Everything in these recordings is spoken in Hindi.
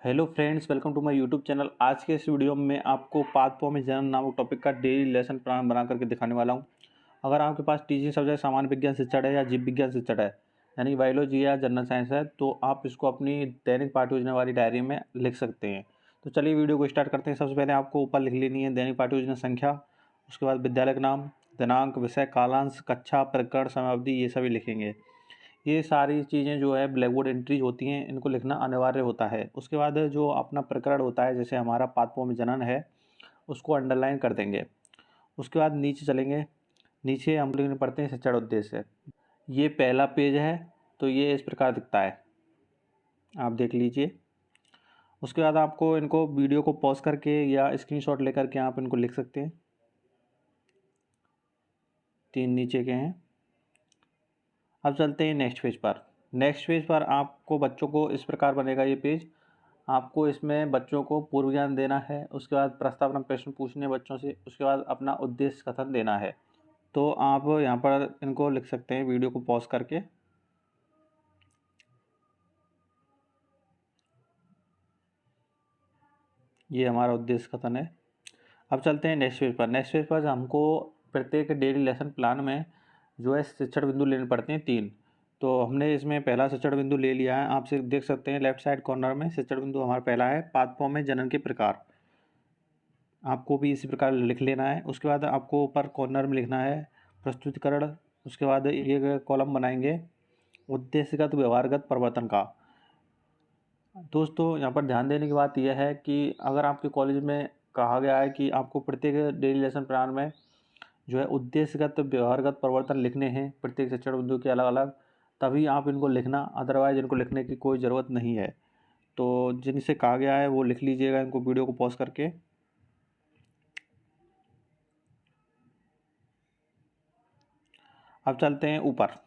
Hello friends, welcome to my YouTube channel. आज के इस वीडियो में मैं आपको पाथ फॉर्म जनरल नामक टॉपिक का डेली लेसन प्लान बना करके दिखाने वाला हूं। अगर आपके पास टीचिंग सब्जेक्ट सामान्य विज्ञान शिक्षण है या जीव विज्ञान शिक्षण है, यानी बायोलॉजी या जनरल साइंस है, तो आप इसको अपनी दैनिक पाठ्य योजना वाली डायरी में लिख सकते हैं। तो चलिए वीडियो को स्टार्ट करते हैं। सबसे पहले आपको ऊपर लिख लेनी है दैनिक पाठ्य योजना संख्या, उसके बाद विद्यालय का नाम, दिनांक, विषय, कालांश, कक्षा, प्रकरण, समयावधि, ये सभी लिखेंगे। ये सारी चीज़ें जो है ब्लैक बोर्ड एंट्रीज होती हैं, इनको लिखना अनिवार्य होता है। उसके बाद जो अपना प्रकरण होता है, जैसे हमारा पादपों में जनन है, उसको अंडरलाइन कर देंगे। उसके बाद नीचे चलेंगे। नीचे हम लिखने पढ़ते हैं शिक्षण उद्देश्य। ये पहला पेज है, तो ये इस प्रकार दिखता है, आप देख लीजिए। उसके बाद आपको इनको वीडियो को पॉज करके या स्क्रीनशॉट लेकर के आप इनको लिख सकते हैं। 3 नीचे के हैं। अब चलते हैं नेक्स्ट पेज पर। नेक्स्ट पेज पर आपको बच्चों को इस प्रकार बनेगा ये पेज। आपको इसमें बच्चों को पूर्व ज्ञान देना है, उसके बाद प्रस्तावना प्रश्न पूछने बच्चों से, उसके बाद अपना उद्देश्य कथन देना है। तो आप यहाँ पर इनको लिख सकते हैं वीडियो को पॉज करके। ये हमारा उद्देश्य कथन है। अब चलते हैं नेक्स्ट पेज पर। नेक्स्ट पेज पर हमको प्रत्येक डेली लेसन प्लान में जो है शिक्षण बिंदु लेने पड़ते हैं 3। तो हमने इसमें पहला शिक्षण बिंदु ले लिया है। आप देख सकते हैं लेफ्ट साइड कॉर्नर में शिक्षण बिंदु हमारा पहला है, पाद फॉर्म में जनन के प्रकार। आपको भी इसी प्रकार लिख लेना है। उसके बाद आपको ऊपर कॉर्नर में लिखना है प्रस्तुतिकरण। उसके बाद एक कॉलम बनाएंगे उद्देश्यगत व्यवहारगत परिवर्तन का। दोस्तों, यहाँ पर ध्यान देने की बात यह है कि अगर आपके कॉलेज में कहा गया है कि आपको प्रत्येक डेली लेसन प्लान में जो है उद्देश्यगत व्यवहारगत परिवर्तन लिखने हैं प्रत्येक शिक्षण बिंदु के अलग अलग, तभी आप इनको लिखना, अदरवाइज इनको लिखने की कोई ज़रूरत नहीं है। तो जिनसे कहा गया है वो लिख लीजिएगा इनको वीडियो को पॉज करके। अब चलते हैं ऊपर।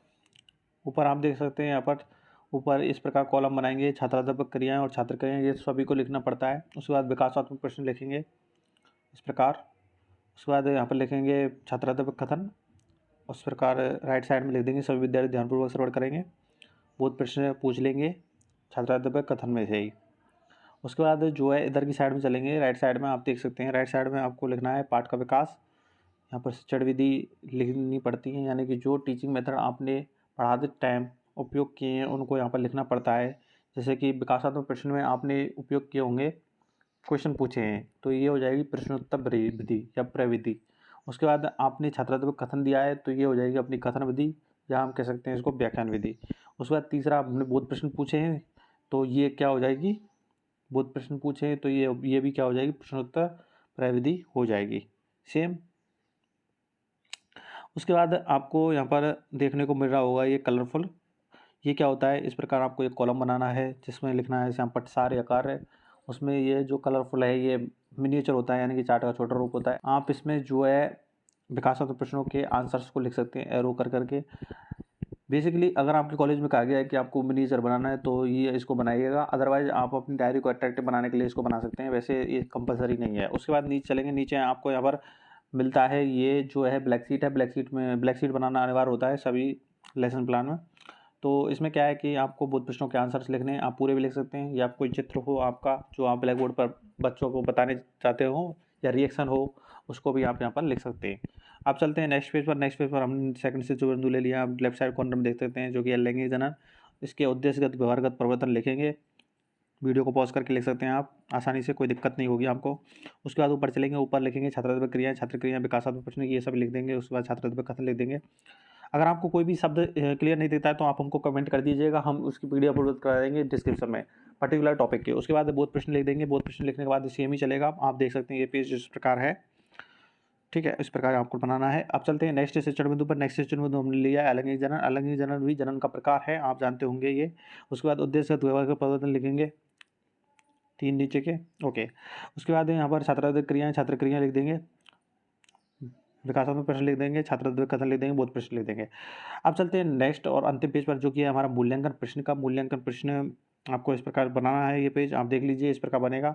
ऊपर आप देख सकते हैं यहाँ पर ऊपर इस प्रकार कॉलम बनाएंगे छात्राध्यापक क्रियाएं और छात्र क्रियाएं, ये सभी को लिखना पड़ता है। उसके बाद विकासात्मक प्रश्न लिखेंगे इस प्रकार। उसके बाद यहाँ पर लिखेंगे छात्राध्यापक कथन। उस प्रकार राइट साइड में लिख देंगे सभी विद्यार्थी ध्यानपूर्वक श्रवण करेंगे, बहुत प्रश्न पूछ लेंगे छात्राध्यापक कथन में से ही। उसके बाद जो है इधर की साइड में चलेंगे, राइट साइड में आप देख सकते हैं, राइट साइड में आपको लिखना है पाठ का विकास। यहाँ पर शिक्षण विधि लिखनी पड़ती है, यानी कि जो टीचिंग मेथड आपने पढ़ाते टाइम उपयोग किए हैं उनको यहाँ पर लिखना पड़ता है। जैसे कि विकासात्मक प्रश्न में आपने उपयोग किए होंगे, क्वेश्चन पूछे हैं, तो ये हो जाएगी प्रश्नोत्तर विधि या प्रविधि। उसके बाद आपने छात्राध्यापक कथन दिया है, तो ये हो जाएगी अपनी कथन विधि, या हम कह सकते हैं इसको व्याख्यान विधि। उसके बाद तीसरा आपने बोध प्रश्न पूछे हैं, तो ये क्या हो जाएगी, बोध प्रश्न पूछे हैं, तो ये भी क्या हो जाएगी, प्रश्नोत्तर प्रविधि हो जाएगी सेम। उसके बाद आपको यहाँ पर देखने को मिल रहा होगा ये कलरफुल। ये क्या होता है, इस प्रकार आपको एक कॉलम बनाना है जिसमें लिखना है श्याम पटसार या कार्य। उसमें ये जो कलरफुल है ये मिनिएचर होता है, यानी कि चार्ट का छोटा रूप होता है। आप इसमें जो है विकासात्मक प्रश्नों के आंसर्स को लिख सकते हैं एरो कर करके। बेसिकली अगर आपके कॉलेज में कहा गया है कि आपको मिनिएचर बनाना है तो ये इसको बनाइएगा, अदरवाइज आप अपनी डायरी को अट्रैक्टिव बनाने के लिए इसको बना सकते हैं, वैसे ये कंपलसरी नहीं है। उसके बाद नीचे चलेंगे, नीचे आपको यहाँ पर मिलता है ये जो है ब्लैक शीट है। ब्लैक शीट बनाना अनिवार्य होता है सभी लेसन प्लान में। तो इसमें क्या है कि आपको बहुत प्रश्नों के आंसर्स लिखने हैं, आप पूरे भी लिख सकते हैं, या कोई चित्र हो आपका जो आप ब्लैक बोर्ड पर बच्चों को बताने चाहते हो, या रिएक्शन हो, उसको भी आप यहाँ पर लिख सकते हैं। आप चलते हैं नेक्स्ट पेज पर। नेक्स्ट पेज पर हम सेकंड से जो बिंदु ले लिया, आप लेफ्ट साइड कॉर्नर में देख सकते हैं, जो कि लैंगिक जनन। इसके उद्देश्यगत व्यवहारगत परिवर्तन लिखेंगे। वीडियो को पॉज करके लिख सकते हैं आप आसानी से, कोई दिक्कत नहीं होगी आपको। उसके बाद ऊपर चलेंगे, ऊपर लिखेंगे छात्रात्मक क्रियाएं, छात्र क्रियाएं, विकासात्मक प्रश्न, ये सब लिख देंगे। उसके बाद छात्रात्मक कथन लिख देंगे। अगर आपको कोई भी शब्द क्लियर नहीं दिखता है तो आप हमको कमेंट कर दीजिएगा, हम उसकी पीडीएफ अपलोड करा देंगे डिस्क्रिप्शन में पर्टिकुलर टॉपिक के। उसके बाद बहुत प्रश्न लिख देंगे। बहुत प्रश्न लिखने के बाद सेम ही चलेगा, आप देख सकते हैं ये पेज इस प्रकार है, ठीक है, इस प्रकार आपको बनाना है। अब चलते हैं नेक्स्ट शिक्षण बिंदु पर। नेक्स्ट शिक्षण बिंदु हमने लिया है अलैंगिक जनन। अलैंगिक जनन भी जनन का प्रकार है, आप जानते होंगे ये। उसके बाद उद्देश्यगत व्यवहार का परिवर्तन लिखेंगे 3 नीचे के, ओके। उसके बाद यहाँ पर छात्रात्मक क्रियाएं, छात्र क्रियाएं लिख देंगे, विकासात्मक प्रश्न लिख देंगे, छात्रात्मक कथन लिख देंगे, बहुत प्रश्न लिख देंगे। अब चलते हैं नेक्स्ट और अंतिम पेज पर, जो कि है हमारा मूल्यांकन प्रश्न का। मूल्यांकन प्रश्न आपको इस प्रकार बनाना है, ये पेज आप देख लीजिए इस प्रकार बनेगा,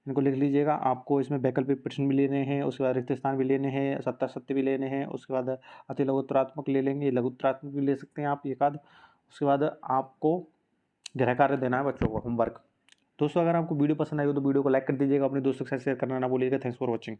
इनको लिख लीजिएगा। आपको इसमें वैकल्पिक प्रश्न भी लेने हैं, उसके बाद रिक्त स्थान भी लेने हैं, सत्ता सत्य भी लेने हैं। उसके बाद अति लघुत्तरात्मक ले लेंगे, लघुत्तरात्मक भी ले सकते हैं आप एक आध। उसके बाद आपको गृह कार्य देना है बच्चों को, होमवर्क। दोस्तों अगर आपको वीडियो पसंद आई हो तो वीडियो को लाइक कर दीजिएगा, अपने दोस्तों के साथ शेयर करना ना भूलिएगा। Thanks for watching.